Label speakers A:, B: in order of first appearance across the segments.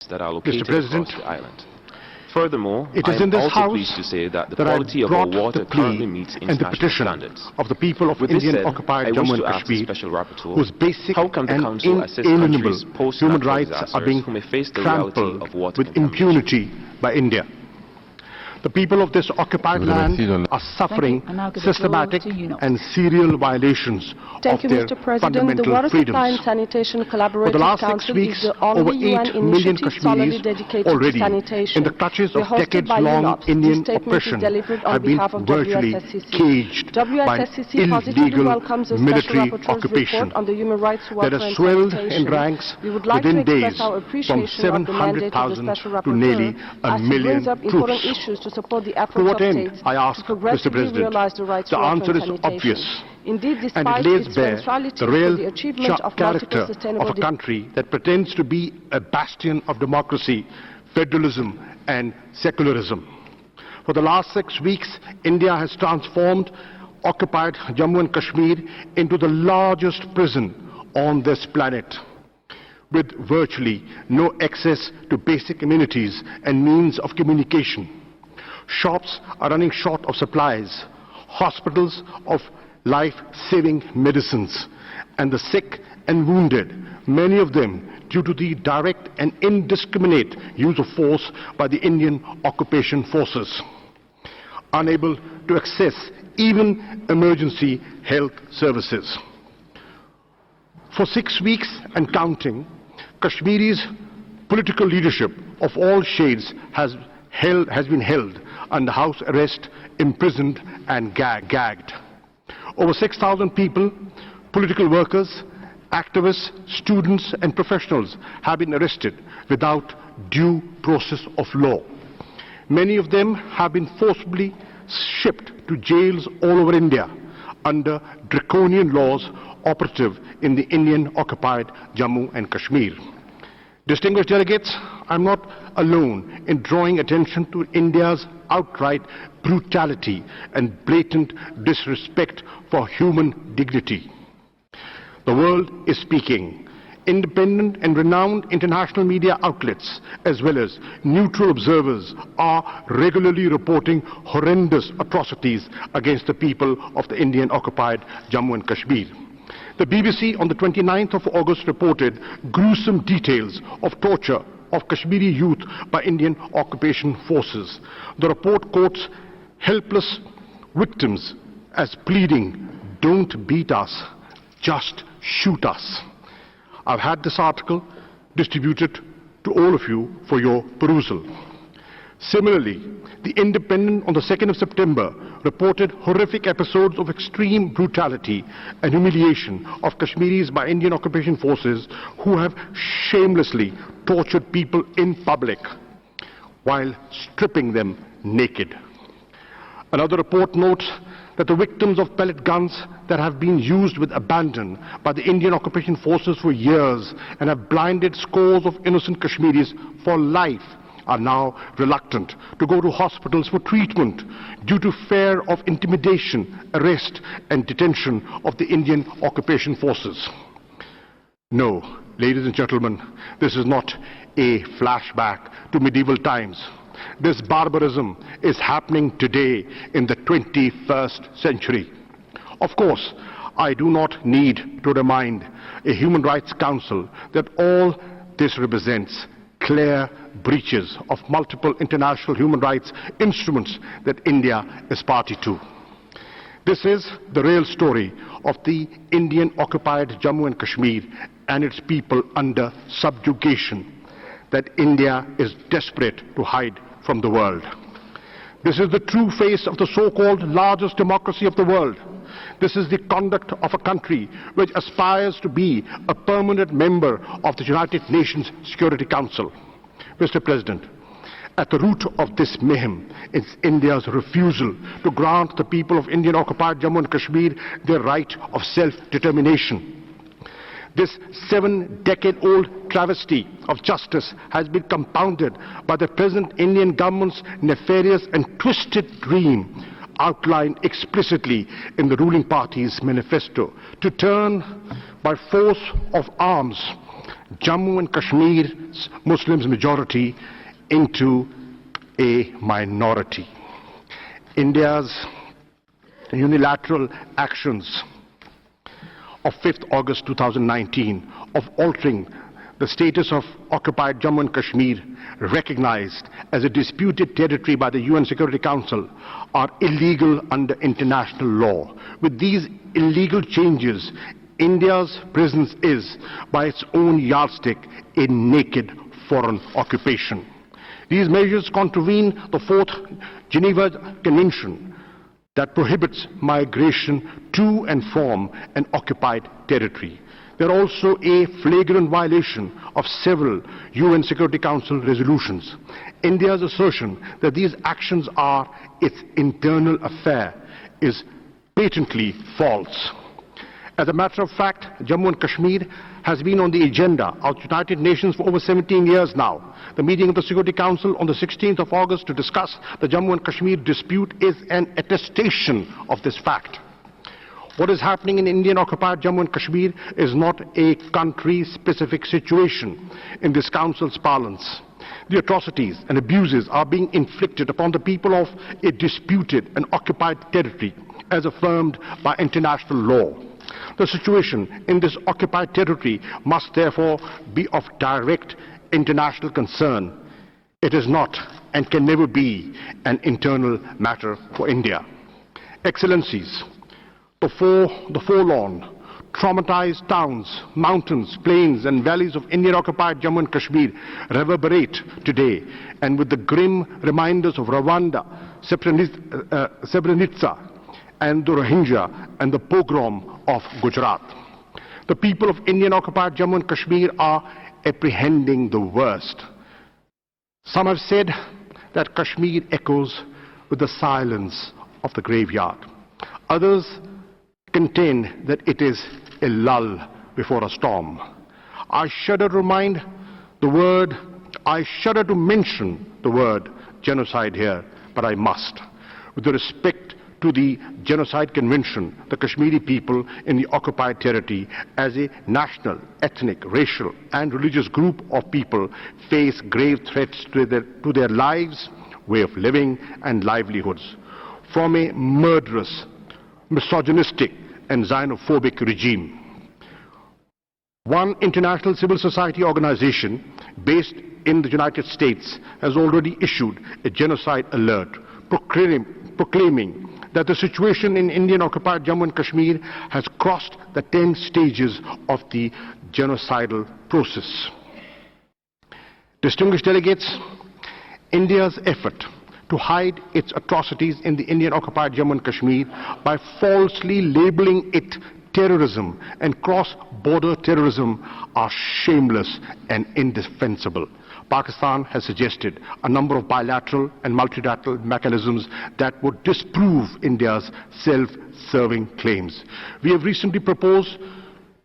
A: camps that are located across the island. Furthermore,
B: it is
A: I
B: in
A: am
B: this
A: also
B: house
A: pleased to say that the
B: that
A: quality of our water currently
B: plea
A: meets
B: and the
A: international
B: petition
A: standards.
B: of the people of
A: With this
B: Indian
A: said,
B: occupied
A: I wish
B: Jammu and
A: to ask the
B: Kashmir,
A: Special Rapporteur,
B: whose basic
A: how can the
B: and
A: Council assist
B: inalienable
A: countries post
B: human
A: natural
B: rights
A: disasters
B: are being
A: who may face the reality
B: trampled
A: of water
B: with impunity by India? The people of this occupied land are suffering systematic and serial violations of their fundamental
C: the Water
B: freedoms.
C: Supply and Sanitation
B: For the
C: Collaborative
B: last 6
C: Council
B: weeks,
C: is the
B: over
C: only
B: 8
C: UN
B: million
C: initiative solely
B: Kashmiris
C: dedicated
B: already
C: to sanitation.
B: in the clutches of
C: Hosted by
B: decades-long
C: UNOPS.
B: Indian
C: This statement
B: oppression
C: is delivered on
B: have been
C: behalf of
B: virtually
C: WSSCC.
B: caged by
C: WSSCC positively
B: illegal
C: welcomes the
B: military
C: Special Rapporteur's
B: occupation
C: report on the human rights,
B: that
C: welfare
B: has
C: and
B: swelled
C: sanitation.
B: in ranks
C: We would like to
B: within
C: express
B: days
C: our
B: from
C: appreciation of the mandate of the
B: 700,000
C: Special
B: to
C: Rapporteur
B: nearly a
C: as he
B: million
C: brings up important
B: troops.
C: issues to support the
B: To
C: efforts
B: what
C: of
B: end,
C: states
B: I ask,
C: to
B: Mr.
C: progressively
B: President?
C: realize the rights,
B: The
C: welfare
B: answer
C: and
B: is
C: sanitation.
B: obvious.
C: Indeed,
B: And it
C: despite
B: lays
C: its
B: bare
C: centrality
B: the
C: to
B: real
C: the achievement of
B: character
C: multiple
B: of
C: sustainable
B: a country that pretends to be a bastion of democracy, federalism and secularism. For the last 6 weeks, India has transformed occupied Jammu and Kashmir into the largest prison on this planet, with virtually no access to basic amenities and means of communication. Shops are running short of supplies, hospitals of life-saving medicines, and the sick and wounded, many of them due to the direct and indiscriminate use of force by the Indian occupation forces, unable to access even emergency health services. For 6 weeks and counting, Kashmiri's political leadership of all shades has been held under house arrest, imprisoned and gagged. Over 6,000 people, political workers, activists, students and professionals have been arrested without due process of law. Many of them have been forcibly shipped to jails all over India under draconian laws operative in the Indian-occupied Jammu and Kashmir. Distinguished delegates, I'm not alone in drawing attention to India's outright brutality and blatant disrespect for human dignity. The world is speaking. Independent and renowned international media outlets, as well as neutral observers, are regularly reporting horrendous atrocities against the people of the Indian-occupied Jammu and Kashmir. The BBC on the 29th of August reported gruesome details of torture of Kashmiri youth by Indian occupation forces. The report quotes helpless victims as pleading, "Don't beat us, just shoot us." I've had this article distributed to all of you for your perusal. Similarly, The Independent on the 2nd of September reported horrific episodes of extreme brutality and humiliation of Kashmiris by Indian occupation forces who have shamelessly tortured people in public while stripping them naked. Another report notes that the victims of pellet guns that have been used with abandon by the Indian occupation forces for years and have blinded scores of innocent Kashmiris for life are now reluctant to go to hospitals for treatment due to fear of intimidation, arrest and detention of the Indian occupation forces. No, ladies and gentlemen, this is not a flashback to medieval times. This barbarism is happening today in the 21st century. Of course, I do not need to remind a Human Rights Council that all this represents clear breaches of multiple international human rights instruments that India is party to. This is the real story of the Indian-occupied Jammu and Kashmir and its people under subjugation that India is desperate to hide from the world. This is the true face of the so-called largest democracy of the world. This is the conduct of a country which aspires to be a permanent member of the United Nations Security Council. Mr. President, at the root of this mayhem is India's refusal to grant the people of Indian-occupied Jammu and Kashmir their right of self-determination. This 7-decade-old travesty of justice has been compounded by the present Indian government's nefarious and twisted dream outlined explicitly in the ruling party's manifesto to turn by force of arms Jammu and Kashmir's Muslims majority into a minority. India's unilateral actions of 5th August 2019 of altering the status of occupied Jammu and Kashmir, recognized as a disputed territory by the UN Security Council, are illegal under international law. With these illegal changes, India's presence is, by its own yardstick, a naked foreign occupation. These measures contravene the 4th Geneva Convention that prohibits migration to and from an occupied territory. They are also a flagrant violation of several UN Security Council resolutions. India's assertion that these actions are its internal affair is patently false. As a matter of fact, Jammu and Kashmir has been on the agenda of the United Nations for over 17 years now. The meeting of the Security Council on the 16th of August to discuss the Jammu and Kashmir dispute is an attestation of this fact. What is happening in Indian-occupied Jammu and Kashmir is not a country-specific situation in this Council's parlance. The atrocities and abuses are being inflicted upon the people of a disputed and occupied territory as affirmed by international law. The situation in this occupied territory must therefore be of direct international concern. It is not and can never be an internal matter for India. Excellencies, the forlorn, traumatized towns, mountains, plains and valleys of Indian-occupied Jammu and Kashmir reverberate today, and with the grim reminders of Rwanda, Srebrenica, and the Rohingya and the pogrom of Gujarat. The people of Indian-occupied Jammu and Kashmir are apprehending the worst. Some have said that Kashmir echoes with the silence of the graveyard. Others contend that it is a lull before a storm. I shudder to mention the word genocide here, but I must. With respect to the Genocide Convention, the Kashmiri people in the occupied territory as a national, ethnic, racial and religious group of people face grave threats to their lives, way of living and livelihoods from a murderous, misogynistic and xenophobic regime. One international civil society organization based in the United States has already issued a genocide alert proclaiming that the situation in Indian-occupied Jammu and Kashmir has crossed the 10 stages of the genocidal process. Distinguished delegates, India's effort to hide its atrocities in the Indian-occupied Jammu and Kashmir by falsely labeling it terrorism and cross-border terrorism are shameless and indefensible. Pakistan has suggested a number of bilateral and multilateral mechanisms that would disprove India's self-serving claims. We have recently proposed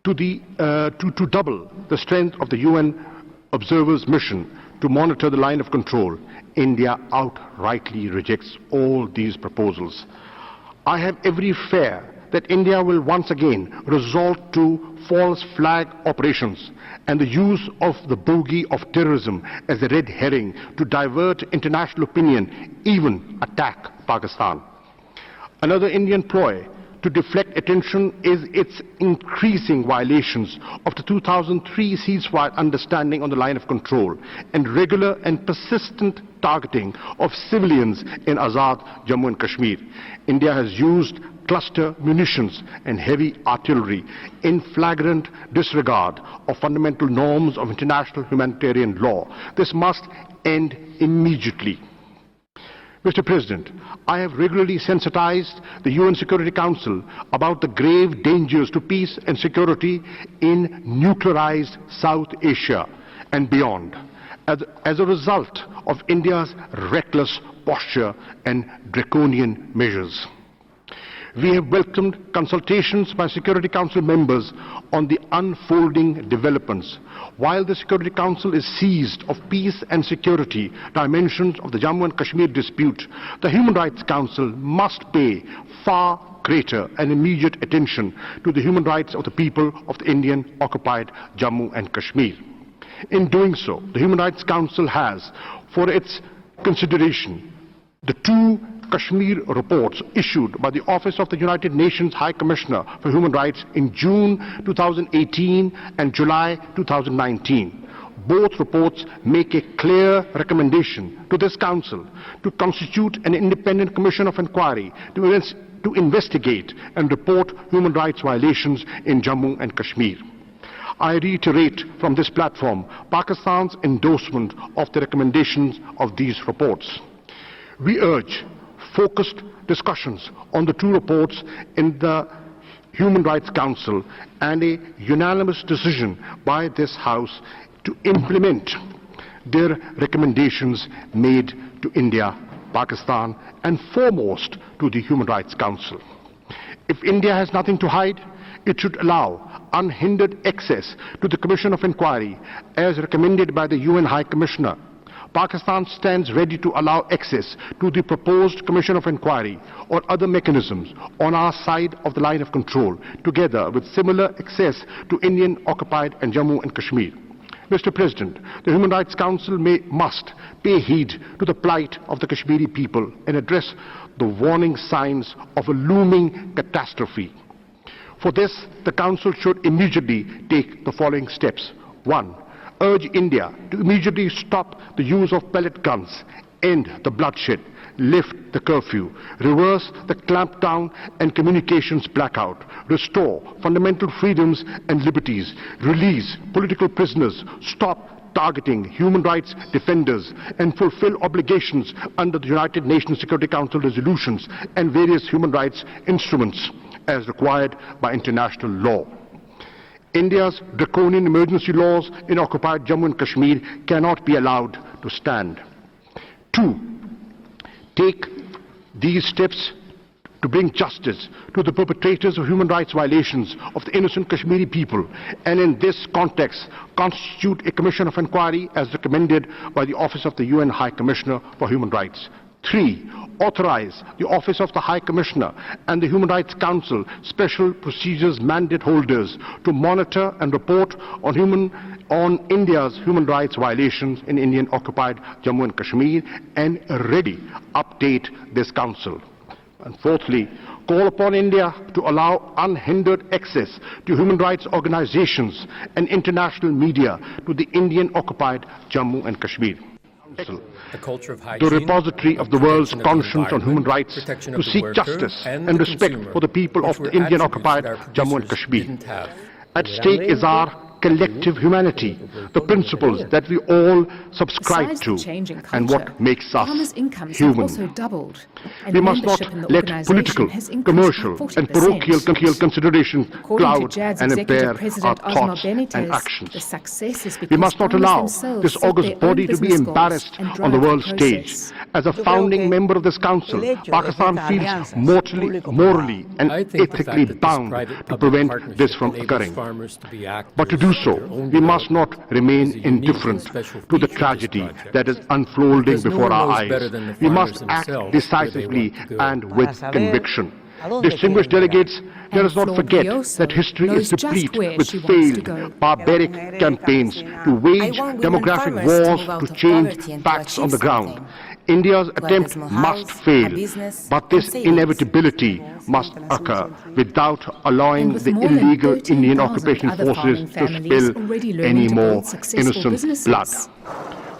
B: to double the strength of the UN observers mission to monitor the line of control. India outrightly rejects all these proposals. I have every fear that India will once again resort to false flag operations and the use of the bogey of terrorism as a red herring to divert international opinion, even attack Pakistan. Another Indian ploy to deflect attention is its increasing violations of the 2003 ceasefire understanding on the line of control and regular and persistent targeting of civilians in Azad Jammu and Kashmir. India has used cluster munitions and heavy artillery in flagrant disregard of fundamental norms of international humanitarian law. This must end immediately. Mr. President, I have regularly sensitized the UN Security Council about the grave dangers to peace and security in nuclearized South Asia and beyond, as a result of India's reckless posture and draconian measures. We have welcomed consultations by Security Council members on the unfolding developments. While the Security Council is seized of peace and security dimensions of the Jammu and Kashmir dispute, the Human Rights Council must pay far greater and immediate attention to the human rights of the people of the Indian-occupied Jammu and Kashmir. In doing so, the Human Rights Council has, for its consideration, the two Kashmir reports issued by the Office of the United Nations High Commissioner for Human Rights in June 2018 and July 2019. Both reports make a clear recommendation to this Council to constitute an independent commission of inquiry to investigate and report human rights violations in Jammu and Kashmir. I reiterate from this platform Pakistan's endorsement of the recommendations of these reports. We urge focused discussions on the two reports in the Human Rights Council and a unanimous decision by this House to implement their recommendations made to India, Pakistan, and foremost to the Human Rights Council. If India has nothing to hide, it should allow unhindered access to the Commission of Inquiry as recommended by the UN High Commissioner. Pakistan stands ready to allow access to the proposed Commission of Inquiry or other mechanisms on our side of the line of control, together with similar access to Indian-occupied and Jammu and Kashmir. Mr. President, the Human Rights Council must pay heed to the plight of the Kashmiri people and address the warning signs of a looming catastrophe. For this, the Council should immediately take the following steps. 1. Urge India to immediately stop the use of pellet guns, end the bloodshed, lift the curfew, reverse the clampdown and communications blackout, restore fundamental freedoms and liberties, release political prisoners, stop targeting human rights defenders, and fulfill obligations under the United Nations Security Council resolutions and various human rights instruments as required by international law. India's draconian emergency laws in occupied Jammu and Kashmir cannot be allowed to stand. 2. Take these steps to bring justice to the perpetrators of human rights violations of the innocent Kashmiri people, and in this context constitute a commission of inquiry as recommended by the Office of the UN High Commissioner for Human Rights. 3. Authorize the Office of the High Commissioner and the Human Rights Council special procedures mandate holders to monitor and report on India's human rights violations in Indian-occupied Jammu and Kashmir and ready update this Council. And fourthly, call upon India to allow unhindered access to human rights organizations and international media to the Indian-occupied Jammu and Kashmir. The repository of the world's conscience on human rights, to seek justice and respect for the people of the Indian-occupied Jammu and Kashmir. At stake is our collective humanity, the principles that we all subscribe to, and what makes us human. We must not let political, commercial, and parochial considerations cloud and impair our thoughts and actions. We must not allow this august body to be embarrassed on the world stage. As a founding member of this Council, Pakistan feels morally and ethically bound to prevent this from occurring. But to do so, we must not remain indifferent to the tragedy that is unfolding before our eyes. We must act decisively and with conviction. Distinguished delegates, let us not forget that history is replete with failed, barbaric campaigns to wage demographic wars to change facts on the ground. India's attempt must fail, but this inevitability must occur without allowing the illegal Indian occupation forces to spill any more innocent blood.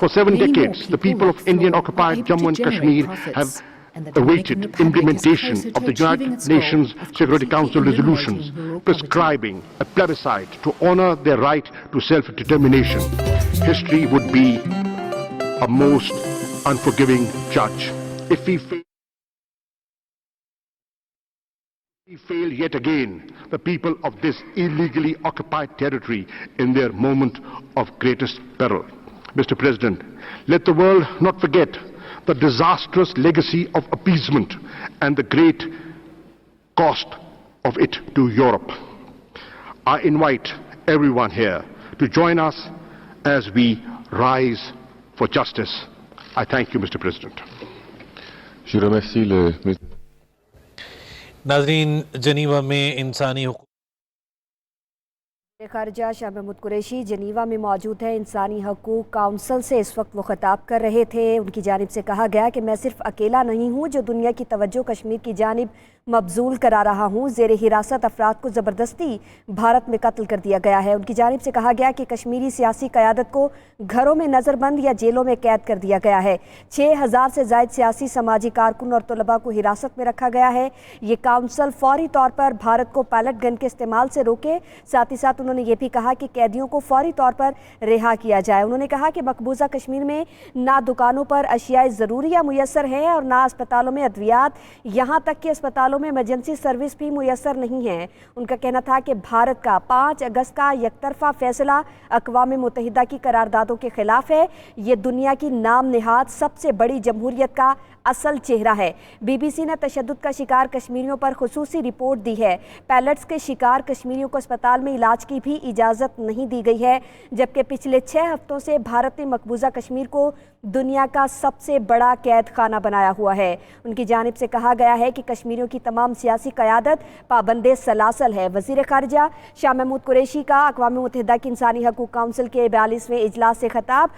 B: For 7 decades, the people of Indian-occupied Jammu and Kashmir have awaited implementation of the United Nations Security Council resolutions prescribing a plebiscite to honor their right to self-determination. History would be a most unforgiving judge if we fail yet again the people of this illegally occupied territory in their moment of greatest peril. Mr. President, let the world not forget the disastrous legacy of appeasement and the great cost of it to Europe. I invite everyone here to join us as we rise for justice. I thank you, Mr. President.
D: Je remercie le
E: नाजरीन, जनीवा में इंसानी हुकूक
C: खारजा शाह महमूद कुरैशी जनीवा में मौजूद है। इंसानी हकूक़ council से इस वक्त वो खिताब कर रहे थे। उनकी जानिब से कहा गया कि मैं सिर्फ अकेला नहीं हूँ जो दुनिया की तवज्जो कश्मीर की जानिब मबजूल करा रहा हूँ। ज़ेरे हिरासत अफराद को ज़बरदस्ती भारत में कत्ल कर दिया गया है। उनकी जानिब से कहा गया कि कश्मीरी सियासी क़यादत को घरों में नज़रबंद या जेलों में कैद कर दिया गया है। 6000 से ज़ायद सियासी समाजी कारकुन और तलबा को हिरासत में रखा गया है। ये काउंसिल फौरी तौर पर भारत को पैलेट गन के इस्तेमाल से रोके। साथ ही साथ उन्होंने ये भी कहा कि कैदियों को फौरी तौर पर रिहा किया जाए। उन्होंने कहा कि मकबूजा कश्मीर में ना दुकानों पर अशियाए ज़रूरिया मुयस्सर हैं और ना अस्पतालों में अद्वियात, यहाँ तक कि अस्पतालों में इमरजेंसी सर्विस भी मुयस्सर नहीं है। उनका कहना था कि भारत का 5 अगस्त का यकतरफा फैसला अक़वाम मुत्तहिदा की करारदादों के खिलाफ है। ये दुनिया की नाम निहाद सबसे बड़ी जमहूरियत का असल चेहरा है। BBC ने तशद्दुद का शिकार कश्मीरियों पर खुसूसी रिपोर्ट दी है। पैलेट्स के शिकार कश्मीरियों को अस्पताल में इलाज की भी इजाज़त नहीं दी गई है, जबकि पिछले 6 हफ्तों से भारत ने मकबूजा कश्मीर को दुनिया का सबसे बड़ा कैद खाना बनाया हुआ है। उनकी जानिब से कहा गया है कि कश्मीरियों की तमाम सियासी क़यादत पाबंदे सलासल है। वज़ीर ख़ारिजा शाह महमूद कुरैशी का अक़वाम मुत्तहिदा की इंसानी हकूक़ काउंसिल के 42वें इजलास से खिताब।